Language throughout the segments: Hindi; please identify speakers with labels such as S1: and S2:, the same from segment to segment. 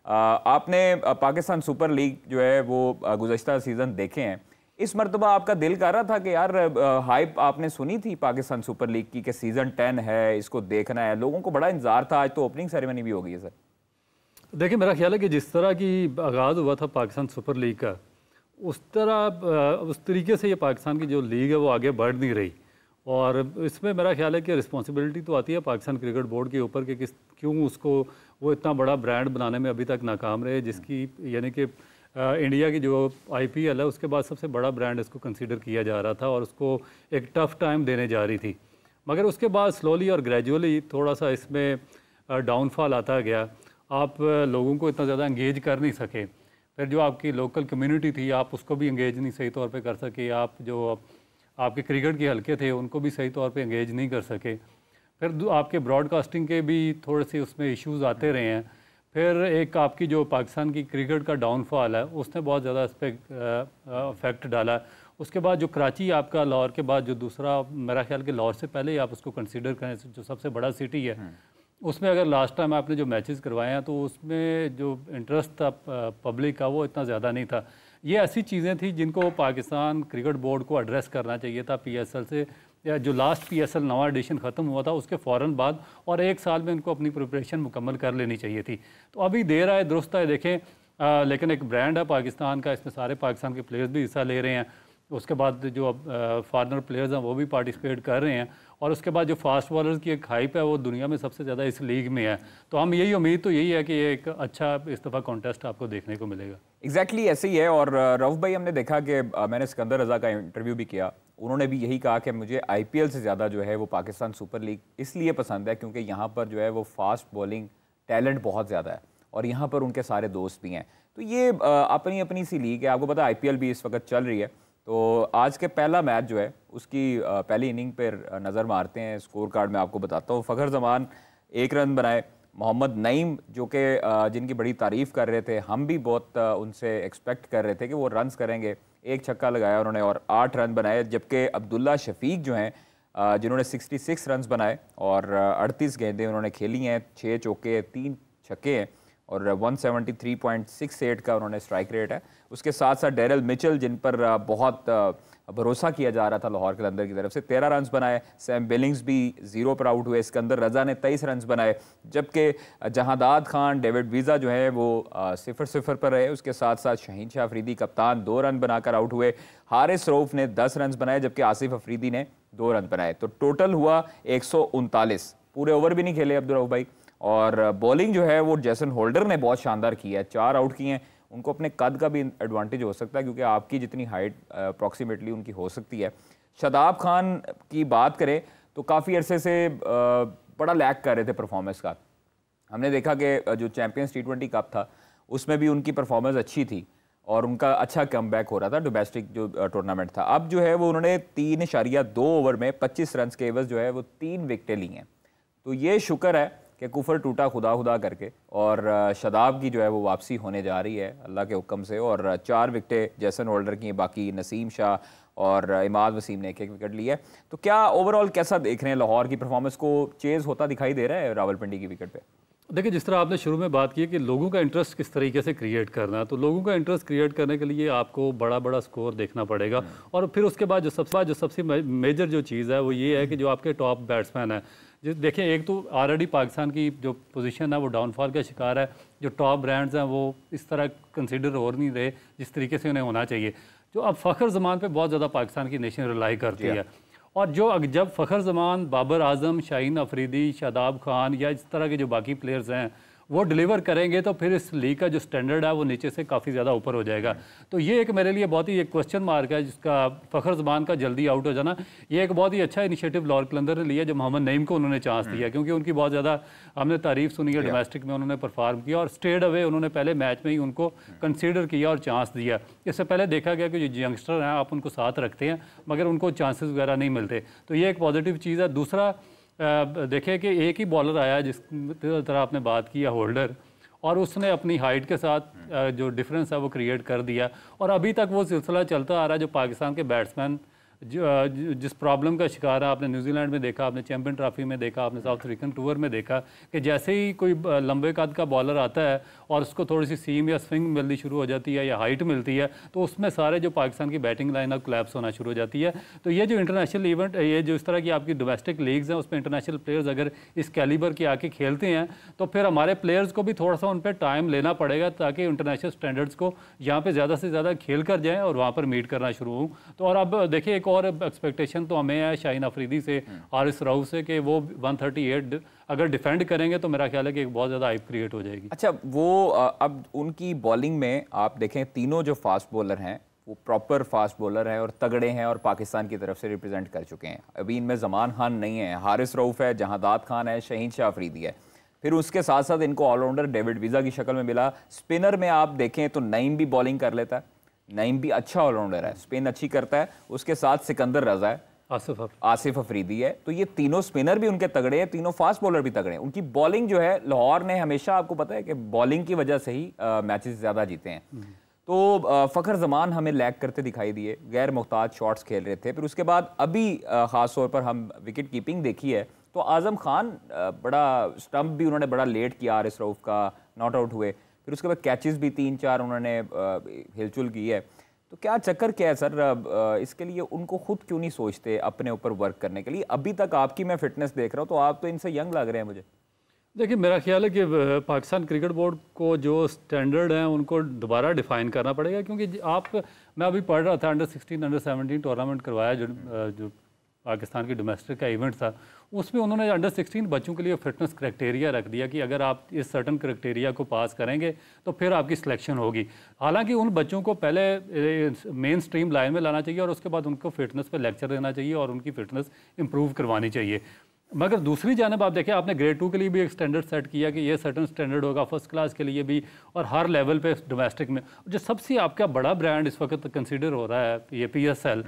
S1: आपने पाकिस्तान सुपर लीग जो है वो गुज़श्ता सीज़न देखे हैं, इस मरतबा आपका दिल कर रहा था कि यार हाइप आपने सुनी थी पाकिस्तान सुपर लीग की कि सीज़न 10 है, इसको देखना है, लोगों को बड़ा इंतजार था। आज तो ओपनिंग सेरेमनी भी हो गई है सर।
S2: देखिए, मेरा ख्याल है कि जिस तरह की आगाज़ हुआ था पाकिस्तान सुपर लीग का, उस तरीके से ये पाकिस्तान की जो लीग है वो आगे बढ़ नहीं रही। और इसमें मेरा ख्याल है कि रिस्पॉन्सिबिलिटी तो आती है पाकिस्तान क्रिकेट बोर्ड के ऊपर कि क्यों उसको वो इतना बड़ा ब्रांड बनाने में अभी तक नाकाम रहे, जिसकी यानी कि इंडिया की जो IPL है उसके बाद सबसे बड़ा ब्रांड इसको कंसीडर किया जा रहा था और उसको एक टफ़ टाइम देने जा रही थी। मगर उसके बाद स्लोली और ग्रेजुअली थोड़ा सा इसमें डाउनफॉल आता गया। आप लोगों को इतना ज़्यादा इंगेज कर नहीं सके। फिर जो आपकी लोकल कम्युनिटी थी आप उसको भी इंगेज नहीं सही तौर पे कर सके। आप जो आपके क्रिकेट के हलके थे उनको भी सही तौर पे इंगेज नहीं कर सके। फिर आपके ब्रॉडकास्टिंग के भी थोड़े से उसमें इश्यूज़ आते रहे हैं। फिर एक आपकी जो पाकिस्तान की क्रिकेट का डाउनफॉल है उसने बहुत ज़्यादा इस पर इफेक्ट डाला। उसके बाद जो कराची आपका लाहौर के बाद जो दूसरा, मेरा ख्याल कि लाहौर से पहले ही आप उसको कंसीडर करें जो सबसे बड़ा सिटी है, उसमें अगर लास्ट टाइम आपने जो मैचेस करवाए हैं तो उसमें जो इंटरेस्ट था पब्लिक का वो इतना ज़्यादा नहीं था। ये ऐसी चीज़ें थी जिनको पाकिस्तान क्रिकेट बोर्ड को एड्रेस करना चाहिए था PSL से, या जो लास्ट PSL नवा एडिशन ख़त्म हुआ था उसके फ़ौरन बाद, और एक साल में उनको अपनी प्रिपरेशन मुकम्मल कर लेनी चाहिए थी। तो अभी देर आए दुरुस्त है, देखें लेकिन एक ब्रांड है पाकिस्तान का, इसमें सारे पाकिस्तान के प्लेयर्स भी हिस्सा ले रहे हैं। उसके बाद जो फॉरेनर प्लेयर्स हैं वो भी पार्टिसिपेट कर रहे हैं, और उसके बाद जो फास्ट बॉलर्स की एक हाइप है वो दुनिया में सबसे ज़्यादा इस लीग में है। तो हम यही उम्मीद तो यही है कि एक अच्छा इस दफ़ा कॉन्टेस्ट आपको देखने को मिलेगा।
S1: एग्जैक्टली ऐसे ही है। और रऊफ भाई, हमने देखा कि मैंने सिकंदर रज़ा का इंटरव्यू भी किया, उन्होंने भी यही कहा कि मुझे IPL से ज़्यादा जो है वो पाकिस्तान सुपर लीग इसलिए पसंद है क्योंकि यहाँ पर जो है वो फास्ट बॉलिंग टैलेंट बहुत ज़्यादा है और यहाँ पर उनके सारे दोस्त भी हैं। तो ये अपनी अपनी सी लीग है। आपको पता है IPL भी इस वक्त चल रही है। तो आज के पहला मैच जो है उसकी पहली इनिंग पर नज़र मारते हैं। स्कोर कार्ड में आपको बताता हूँ। फ़खर जमान 1 रन बनाए। मोहम्मद नईम जो कि जिनकी बड़ी तारीफ़ कर रहे थे, हम भी बहुत उनसे एक्सपेक्ट कर रहे थे कि वो रन्स करेंगे, 1 छक्का लगाया उन्होंने और 8 रन बनाए। जबकि अब्दुल्ला शफीक जो हैं जिन्होंने 66 रन्स बनाए और 38 गेंदें उन्होंने खेली हैं, 6 चौके 3 छक्के हैं और 173.68 का उन्होंने स्ट्राइक रेट है। उसके साथ साथ डेरिल मिचेल जिन पर बहुत भरोसा किया जा रहा था लाहौर कलंदर की तरफ से, 13 रन्स बनाए। सैम बिलिंग्स भी 0 पर आउट हुए। सिकंदर रज़ा ने 23 रन्स बनाए। जबकि जहादाद खान, डेविड वीज़ा जो है वो 0-0 पर रहे। उसके साथ साथ शाहीन शाह अफरीदी कप्तान 2 रन बनाकर आउट हुए। हारिस रऊफ ने 10 रन्स बनाए जबकि आसिफ अफरीदी ने 2 रन बनाए। तो टोटल हुआ 139। पूरे ओवर भी नहीं खेले अब्दुल रऊफ भाई। और बॉलिंग जो है वो जैसन होल्डर ने बहुत शानदार की है, 4 आउट किए हैं। उनको अपने कद का भी एडवांटेज हो सकता है क्योंकि आपकी जितनी हाइट अप्रॉक्सीमेटली उनकी हो सकती है। शादाब खान की बात करें तो काफ़ी अरसे से बड़ा लैक कर रहे थे परफॉर्मेंस का। हमने देखा कि जो चैम्पियंस T20 कप था उसमें भी उनकी परफॉर्मेंस अच्छी थी और उनका अच्छा कमबैक हो रहा था डोमेस्टिक जो टूर्नामेंट था। अब जो है वो उन्होंने 3.2 ओवर में 25 रन के एवज जो है वो 3 विकेटें ली हैं। तो ये शुक्र है कि कुफर टूटा खुदा खुदा करके, और शादाब की जो है वो वापसी होने जा रही है अल्लाह के हुक्म से। और 4 विकेटें जैसन होल्डर की, बाकी नसीम शाह और इमाद वसीम ने 1-1 विकेट लिया है। तो क्या ओवरऑल कैसा देख रहे हैं लाहौर की परफॉर्मेंस को? चेज़ होता दिखाई दे रहा है रावलपिंडी की विकेट पे?
S2: देखिए, जिस तरह आपने शुरू में बात की कि लोगों का इंटरेस्ट किस तरीके से क्रिएट करना है, तो लोगों का इंटरेस्ट क्रिएट करने के लिए आपको बड़ा बड़ा स्कोर देखना पड़ेगा। और फिर उसके बाद जो सबसे मेजर जो चीज़ है वो ये है कि जो आपके टॉप बैट्समैन हैं, देखिए एक तो ऑलरेडी पाकिस्तान की जो पोजीशन है वो डाउनफॉल का शिकार है। जो टॉप ब्रांड्स हैं वो इस तरह कंसिडर हो नहीं रहे जिस तरीके से उन्हें होना चाहिए। जो अब फ़खर ज़मान पे बहुत ज़्यादा पाकिस्तान की नेशन रिलाई करती है। और जब फ़खर ज़मान, बाबर आज़म, शाहीन अफरीदी, शादाब खान या इस तरह के जो बाकी प्लेयर्स हैं वो डिलीवर करेंगे तो फिर इस लीग का जो स्टैंडर्ड है वो नीचे से काफ़ी ज़्यादा ऊपर हो जाएगा। तो ये एक मेरे लिए बहुत ही एक क्वेश्चन मार्क है जिसका फ़खर ज़मान का जल्दी आउट हो जाना। ये एक बहुत ही अच्छा इनिशिएटिव लाहौर कलंदर ने लिया जो मोहम्मद नईम को उन्होंने चांस दिया, क्योंकि उनकी बहुत ज़्यादा हमने तारीफ सुनी है, डोमेस्टिक में उन्होंने परफॉर्म किया और स्ट्रेट अवे उन्होंने पहले मैच में ही उनको कंसीडर किया और चांस दिया। इससे पहले देखा गया कि जो यंगस्टर हैं आप उनको साथ रखते हैं मगर उनको चांसेस वगैरह नहीं मिलते। तो ये एक पॉजिटिव चीज़ है। दूसरा देखें कि एक ही बॉलर आया जिस तरह आपने बात की है, होल्डर, और उसने अपनी हाइट के साथ जो डिफरेंस है वो क्रिएट कर दिया और अभी तक वो सिलसिला चलता आ रहा है। जो पाकिस्तान के बैट्समैन जिस प्रॉब्लम का शिकार है, आपने न्यूजीलैंड में देखा, आपने चैंपियन ट्रॉफी में देखा, आपने साउथ अफ्रीकन टूर में देखा कि जैसे ही कोई लंबे कद का बॉलर आता है और उसको थोड़ी सी सीम या स्विंग मिलनी शुरू हो जाती है या हाइट मिलती है, तो उसमें सारे जो पाकिस्तान की बैटिंग लाइन अब कोलैप्स होना शुरू हो जाती है। तो ये जो इंटरनेशनल इवेंट, ये जो इस तरह की आपकी डोमेस्टिक लीग्स हैं, उसमें इंटरनेशनल प्लेयर्स अगर इस कैलिबर के आके खेलते हैं तो फिर हमारे प्लेयर्स को भी थोड़ा सा उन पर टाइम लेना पड़ेगा ताकि इंटरनेशनल स्टैंडर्ड्स को यहाँ पे ज़्यादा से ज़्यादा खेल कर जाएँ और वहाँ पर मीट करना शुरू हों। तो और अब देखिए एक और एक्सपेक्टेशन तो हमें है शाहीन अफरीदी से, हारिस रऊफ से, कि वो 138 अगर डिफेंड करेंगे तो मेरा ख्याल है कि एक बहुत ज़्यादा हाइप क्रिएट हो जाएगी।
S1: अच्छा, वो अब उनकी बॉलिंग में आप देखें, तीनों जो फास्ट बॉलर हैं वो प्रॉपर फास्ट बॉलर हैं और तगड़े हैं और पाकिस्तान की तरफ से रिप्रेजेंट कर चुके हैं। अभी इनमें जमान खान नहीं है, हारिस रऊफ है, जहादात खान है, शहीन शाह अफरीदी है। फिर उसके साथ साथ इनको ऑलराउंडर डेविड वीज़ा की शक्ल में मिला। स्पिनर में आप देखें तो नईम भी बॉलिंग कर लेता है, नईम भी अच्छा ऑलराउंडर है, स्पिन अच्छी करता है। उसके साथ सिकंदर रजा है, आसिफ अफरीदी है। तो ये तीनों स्पिनर भी उनके तगड़े हैं, तीनों फास्ट बॉलर भी तगड़े हैं। उनकी बॉलिंग जो है, लाहौर ने हमेशा, आपको पता है कि बॉलिंग की वजह से ही मैचेस ज़्यादा जीते हैं। तो फ़खर जमान हमें लैग करते दिखाई दिए, गैर मुहताज शॉट्स खेल रहे थे। फिर उसके बाद अभी ख़ास तौर पर हम विकेट कीपिंग देखी है तो आज़म खान बड़ा स्टंप भी उन्होंने बड़ा लेट किया, हारिस रऊफ का नॉट आउट हुए। फिर उसके बाद कैचेस भी 3-4 उन्होंने हिलचुल की है। तो क्या चक्कर क्या है सर, इसके लिए उनको खुद क्यों नहीं सोचते अपने ऊपर वर्क करने के लिए? अभी तक आपकी मैं फिटनेस देख रहा हूँ तो आप तो इनसे यंग लग रहे हैं मुझे।
S2: देखिए मेरा ख्याल है कि पाकिस्तान क्रिकेट बोर्ड को जो स्टैंडर्ड हैं उनको दोबारा डिफाइन करना पड़ेगा, क्योंकि मैं अभी पढ़ रहा था, अंडर-16 अंडर-17 टूर्नामेंट करवाया जो पाकिस्तान की डोमेस्टिक का इवेंट था, उसमें उन्होंने अंडर-16 बच्चों के लिए फिटनेस क्राइटेरिया रख दिया कि अगर आप इस सर्टन क्राइटेरिया को पास करेंगे तो फिर आपकी सिलेक्शन होगी। हालांकि उन बच्चों को पहले मेन स्ट्रीम लाइन में लाना चाहिए और उसके बाद उनको फिटनेस पे लेक्चर देना चाहिए और उनकी फिटनेस इंप्रूव करवानी चाहिए। मगर दूसरी जानब आप देखें, आपने ग्रेड 2 के लिए भी एक स्टैंडर्ड सेट किया कि ये सर्टन स्टैंडर्ड होगा फर्स्ट क्लास के लिए भी और हर लेवल पे डोमेस्टिक में। जो सबसे आपका बड़ा ब्रांड इस वक्त कंसिडर हो रहा है ये PSL,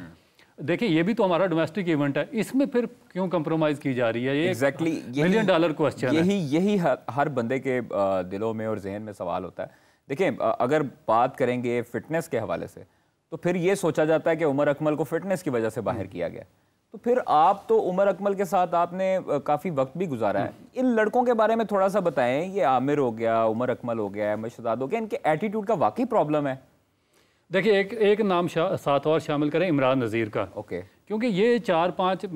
S2: देखिए ये भी तो हमारा डोमेस्टिक इवेंट है, इसमें फिर क्यों कंप्रोमाइज की जा रही है? ये
S1: एग्जैक्टली
S2: $1 मिलियन क्वेश्चन है।
S1: यही हर बंदे के दिलों में और जहन में सवाल होता है। देखिए अगर बात करेंगे फिटनेस के हवाले से तो फिर ये सोचा जाता है कि उमर अकमल को फिटनेस की वजह से बाहर किया गया। तो फिर आप तो उमर अकमल के साथ आपने काफ़ी वक्त भी गुजारा है। इन लड़कों के बारे में थोड़ा सा बताएं, ये आमिर हो गया, उमर अकमल हो गया, मशदाद हो गया, इनके एटीट्यूड का वाकई प्रॉब्लम है?
S2: देखिए एक नाम साथ और शामिल करें, इमरान नज़ीर का।
S1: ओके।
S2: क्योंकि ये 4-5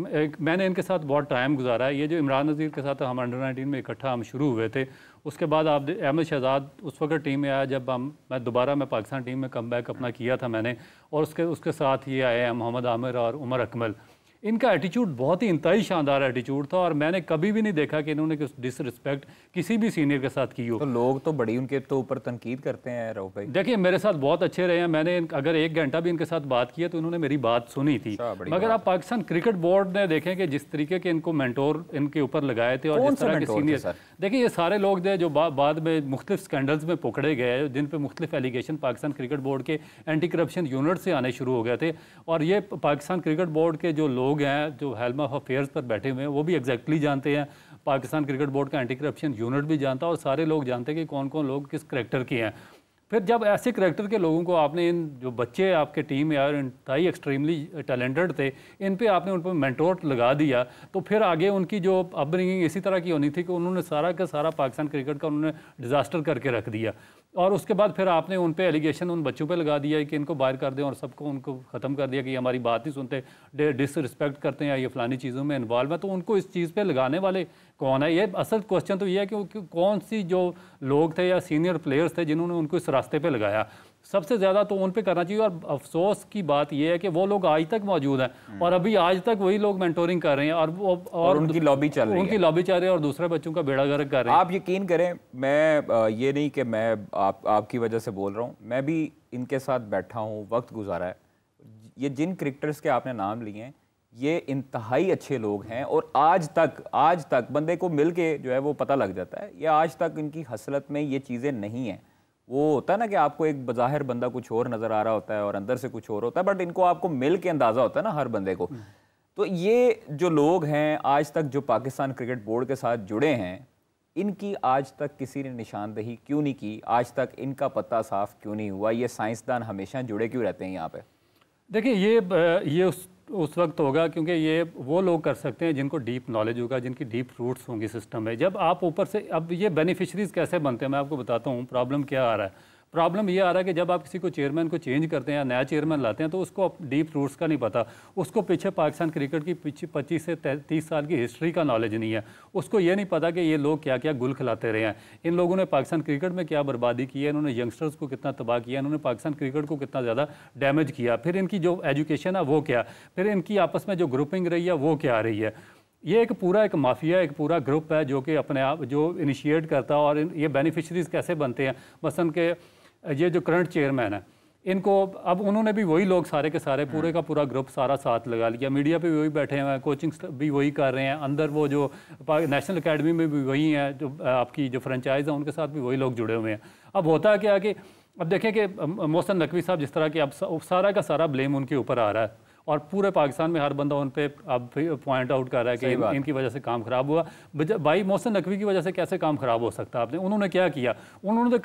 S2: मैंने इनके साथ बहुत टाइम गुजारा है। ये जो इमरान नज़ीर के साथ हम अंडर-19 में इकट्ठा हम शुरू हुए थे, उसके बाद आप अहमद शहजाद उस वक्त टीम में आया जब मैं पाकिस्तान टीम में कम बैक अपना किया था मैंने, और उसके साथ ये आए हैं मोहम्मद आमिर और उमर अकमल। इनका एटीट्यूड बहुत ही इंतहाई शानदार एटीट्यूड था और मैंने कभी भी नहीं देखा कि इन्होंने कुछ डिसरिस्पेक्ट किसी भी सीनियर के साथ की हो।
S1: तो लोग तो बड़ी उनके तो ऊपर तनकीद करते हैं रऊफ भाई।
S2: देखिए मेरे साथ बहुत अच्छे रहे हैं, मैंने अगर 1 घंटा भी इनके साथ बात की है तो इन्होंने मेरी बात सुनी थी। मगर आप पाकिस्तान क्रिकेट बोर्ड ने देखें कि जिस तरीके के इनको मेंटोर इनके ऊपर लगाए थे और जिस तरह के सीनियर, देखिए ये सारे लोग थे जो बाद में मुख्तलिफ स्कैंडल्स में पकड़े गए, जिन पर मुख्तलिफ एलिगेशन पाकिस्तान क्रिकेट बोर्ड के एंटी करप्शन यूनिट से आने शुरू हो गए थे। और ये पाकिस्तान क्रिकेट बोर्ड के जो लोग हैं जो हेल्म ऑफ अफेयर्स पर बैठे हुए हैं वो भी एग्जैक्टली जानते हैं, पाकिस्तान क्रिकेट बोर्ड का एंटी करप्शन यूनिट भी जानता है और सारे लोग जानते हैं कि कौन कौन लोग किस करैक्टर के हैं। फिर जब ऐसे करैक्टर के लोगों को आपने, इन जो बच्चे आपके टीम में यार इंतहाई एक्सट्रीमली टैलेंटेड थे, इन पे आपने उन पर मेंटोर लगा दिया, तो फिर आगे उनकी जो अपब्रिंगिंग इसी तरह की होनी थी कि उन्होंने सारा का सारा पाकिस्तान क्रिकेट का उन्होंने डिज़ास्टर करके रख दिया। और उसके बाद फिर आपने उन पे एलिगेशन उन बच्चों पे लगा दिया कि इनको बाहर कर दें और सबको उनको ख़त्म कर दिया कि हमारी बात नहीं सुनते, डिसरिस्पेक्ट करते हैं, ये फलानी चीज़ों में इन्वॉल्व है। तो उनको इस चीज़ पे लगाने वाले कौन है? ये असल क्वेश्चन तो ये है कि कौन सी जो लोग थे या सीनियर प्लेयर्स थे जिन्होंने उनको इस रास्ते पे लगाया। सबसे ज़्यादा तो उन पे करना चाहिए। और अफसोस की बात यह है कि वो लोग आज तक मौजूद हैं और अभी आज तक वही लोग मेंटोरिंग कर रहे हैं और
S1: उनकी लॉबी चल रही है,
S2: उनकी लॉबी चल रही है और दूसरे बच्चों का बेड़ा गर्क कर रहे हैं।
S1: आप यकीन करें, मैं ये नहीं कि मैं आपकी वजह से बोल रहा हूँ, मैं भी इनके साथ बैठा हूँ, वक्त गुजारा है। ये जिन क्रिकेटर्स के आपने नाम लिए हैं ये इंतहाई अच्छे लोग हैं और आज तक बंदे को मिल के जो है वो पता लग जाता है, ये आज तक इनकी हसरत में ये चीज़ें नहीं हैं। वो होता है ना कि आपको एक बज़ाहिर बंदा कुछ और नज़र आ रहा होता है और अंदर से कुछ और होता है, बट इनको आपको मिल के अंदाज़ा होता है ना हर बंदे को। तो ये जो लोग हैं आज तक जो पाकिस्तान क्रिकेट बोर्ड के साथ जुड़े हैं, इनकी आज तक किसी ने निशानदेही क्यों नहीं की? आज तक इनका पता साफ क्यों नहीं हुआ? ये साइंसदान हमेशा जुड़े क्यों रहते हैं यहाँ पे?
S2: देखिए ये उस वक्त होगा क्योंकि ये वो लोग कर सकते हैं जिनको डीप नॉलेज होगा, जिनकी डीप रूट्स होंगी सिस्टम में। जब आप ऊपर से, अब ये बेनिफिशरीज कैसे बनते हैं मैं आपको बताता हूँ। प्रॉब्लम क्या आ रहा है? प्रॉब्लम ये आ रहा है कि जब आप किसी को चेयरमैन को चेंज करते हैं या नया चेयरमैन लाते हैं तो उसको डीप रूट्स का नहीं पता, उसको पीछे पाकिस्तान क्रिकेट की पीछे 25 से 30 साल की हिस्ट्री का नॉलेज नहीं है। उसको ये नहीं पता कि ये लोग क्या क्या गुल खिलाते रहे हैं, इन लोगों ने पाकिस्तान क्रिकेट में क्या बर्बादी की है, इन्होंने यंगस्टर्स को कितना तबाह किया, इन्होंने पाकिस्तान क्रिकेट को कितना ज़्यादा डैमेज किया, फिर इनकी जो एजुकेशन है वो क्या, फिर इनकी आपस में जो ग्रुपिंग रही है वो क्या रही है। ये एक माफिया, एक पूरा ग्रुप है जो कि अपने आप जो इनिशिएट करता है। और ये बेनिफिशरीज कैसे बनते हैं? मसलन के ये जो करंट चेयरमैन है, इनको अब उन्होंने भी वही लोग सारे के सारे पूरे का पूरा ग्रुप सारा साथ लगा लिया, मीडिया पे भी वही बैठे हुए हैं, कोचिंग भी वही कर रहे हैं, अंदर वो जो नेशनल एकेडमी में भी वही हैं, जो आपकी जो फ्रेंचाइज है उनके साथ भी वही लोग जुड़े हुए हैं। अब होता क्या कि अब देखें कि मोहसिन नकवी साहब जिस तरह के अब सारा का सारा ब्लेम उनके ऊपर आ रहा है और पूरे पाकिस्तान में हर बंदा उन पे अब पॉइंट आउट कर रहा है कि इनकी वजह से काम खराब हुआ। भाई मोहसिन नकवी की वजह से कैसे काम खराब हो सकता है? आपने उन्होंने क्या किया? उन्होंने तो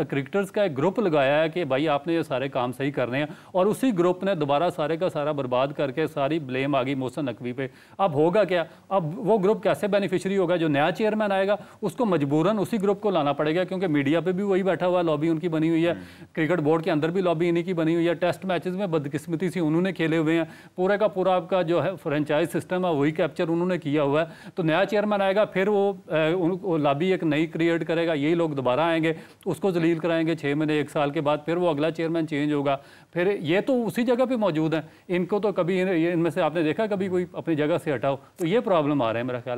S2: क्रिकेटर्स का एक ग्रुप लगाया है कि भाई आपने ये सारे काम सही करने हैं, और उसी ग्रुप ने दोबारा सारे का सारा बर्बाद करके सारी ब्लेम आ गई मोहसिन नकवी पे। अब होगा क्या? अब वो ग्रुप कैसे बेनिफिशरी होगा? जो नया चेयरमैन आएगा उसको मजबूरन उसी ग्रुप को लाना पड़ेगा, क्योंकि मीडिया पर भी वही बैठा हुआ, लॉबी उनकी बनी हुई है, क्रिकेट बोर्ड के अंदर भी लॉबी इन्हीं की बनी हुई है, टेस्ट मैचेस में बदकिस्मती से उन्होंने खेले हुए हैं, पूरे का पूरा आपका जो है फ्रेंचाइज सिस्टम है वही कैप्चर उन्होंने किया हुआ है। तो नया चेयरमैन आएगा, फिर वो लॉबी एक नई क्रिएट करेगा, यही लोग दोबारा आएंगे, उसको जलील कराएंगे 6 महीने 1 साल के बाद, फिर वो अगला चेयरमैन चेंज होगा। फिर ये तो उसी जगह पे मौजूद हैं, इनको तो कभी इनमें से आपने देखा कभी कोई अपनी जगह से हटाओ? तो ये प्रॉब्लम आ रहा है मेरा ख्याल।